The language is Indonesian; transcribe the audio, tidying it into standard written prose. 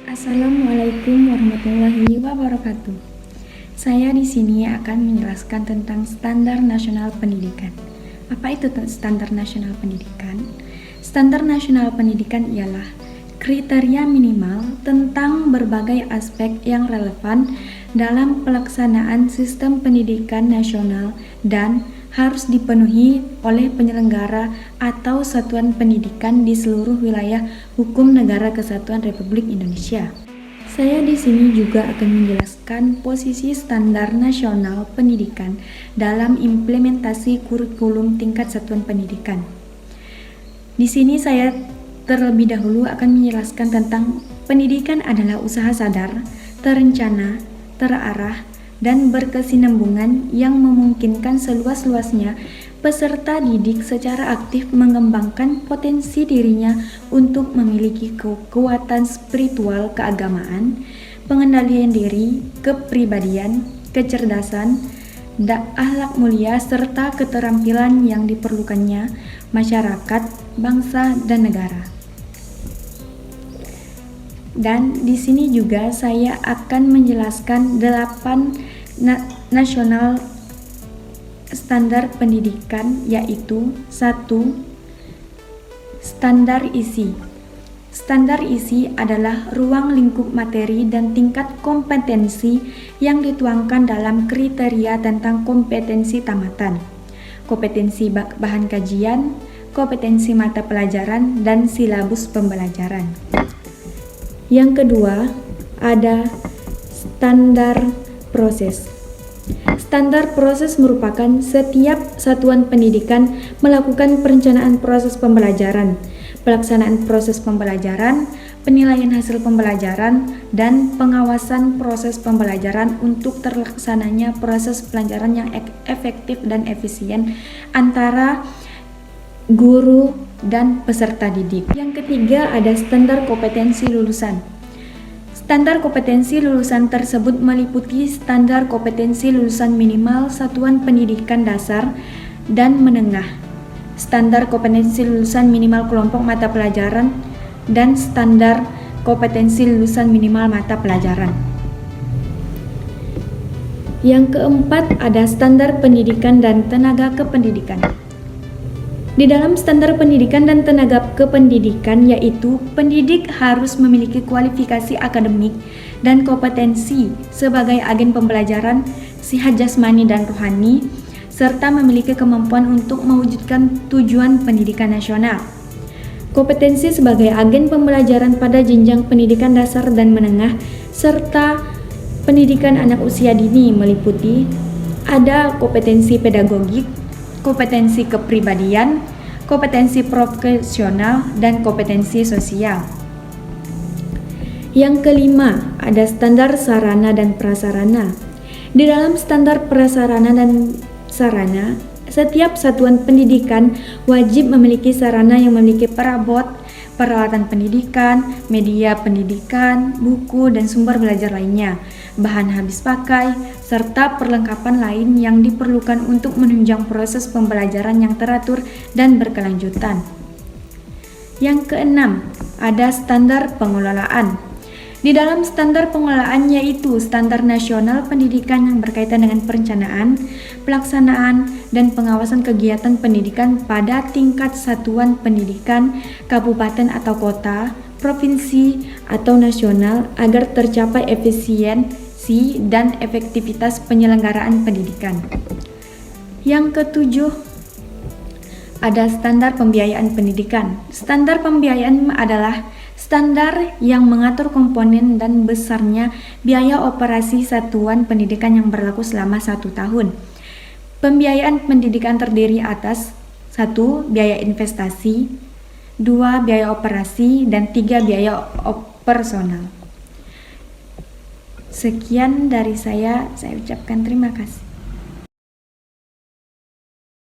Assalamualaikum warahmatullahi wabarakatuh. Saya di sini akan menjelaskan tentang Standar Nasional Pendidikan. Apa itu Standar Nasional Pendidikan? Standar Nasional Pendidikan ialah kriteria minimal tentang berbagai aspek yang relevan dalam pelaksanaan sistem pendidikan nasional dan harus dipenuhi oleh penyelenggara atau satuan pendidikan di seluruh wilayah hukum Negara Kesatuan Republik Indonesia. Saya di sini juga akan menjelaskan posisi standar nasional pendidikan dalam implementasi kurikulum tingkat satuan pendidikan. Di sini saya terlebih dahulu akan menjelaskan tentang pendidikan adalah usaha sadar, terencana, terarah, dan berkesinambungan yang memungkinkan seluas-luasnya peserta didik secara aktif mengembangkan potensi dirinya untuk memiliki kekuatan spiritual keagamaan, pengendalian diri, kepribadian, kecerdasan, akhlak mulia, serta keterampilan yang diperlukannya masyarakat, bangsa, dan negara. Dan di sini juga saya akan menjelaskan 8 nasional standar pendidikan, yaitu 1. Standar isi. Standar isi adalah ruang lingkup materi dan tingkat kompetensi yang dituangkan dalam kriteria tentang kompetensi tamatan, kompetensi bahan kajian, kompetensi mata pelajaran, dan silabus pembelajaran. Yang kedua, ada standar proses. Standar proses merupakan setiap satuan pendidikan melakukan perencanaan proses pembelajaran, pelaksanaan proses pembelajaran, penilaian hasil pembelajaran, dan pengawasan proses pembelajaran untuk terlaksananya proses pelajaran yang efektif dan efisien antara guru dan peserta didik. Yang ketiga, ada standar kompetensi lulusan. Standar kompetensi lulusan tersebut meliputi standar kompetensi lulusan minimal satuan pendidikan dasar dan menengah, standar kompetensi lulusan minimal kelompok mata pelajaran, dan standar kompetensi lulusan minimal mata pelajaran. Yang keempat, ada standar pendidikan dan tenaga kependidikan. Di dalam standar pendidikan dan tenaga kependidikan, yaitu pendidik harus memiliki kualifikasi akademik dan kompetensi sebagai agen pembelajaran, sihat jasmani dan rohani, serta memiliki kemampuan untuk mewujudkan tujuan pendidikan nasional. Kompetensi sebagai agen pembelajaran pada jenjang pendidikan dasar dan menengah, serta pendidikan anak usia dini meliputi ada kompetensi pedagogik, kompetensi kepribadian, kompetensi profesional, dan kompetensi sosial. Yang kelima, ada standar sarana dan prasarana. Di dalam standar prasarana dan sarana, setiap satuan pendidikan wajib memiliki sarana yang memiliki perabot, peralatan pendidikan, media pendidikan, buku, dan sumber belajar lainnya, bahan habis pakai, serta perlengkapan lain yang diperlukan untuk menunjang proses pembelajaran yang teratur dan berkelanjutan. Yang keenam, ada standar pengelolaan. Di dalam standar pengelolaan, yaitu standar nasional pendidikan yang berkaitan dengan perencanaan, pelaksanaan, dan pengawasan kegiatan pendidikan pada tingkat satuan pendidikan, kabupaten atau kota, provinsi, atau nasional agar tercapai efisiensi dan efektivitas penyelenggaraan pendidikan. Yang ketujuh, ada standar pembiayaan pendidikan. Standar pembiayaan adalah standar yang mengatur komponen dan besarnya biaya operasi satuan pendidikan yang berlaku selama 1 tahun. Pembiayaan pendidikan terdiri atas 1. Biaya investasi, 2. Biaya operasi, dan 3. Biaya operasional. Sekian dari saya ucapkan terima kasih.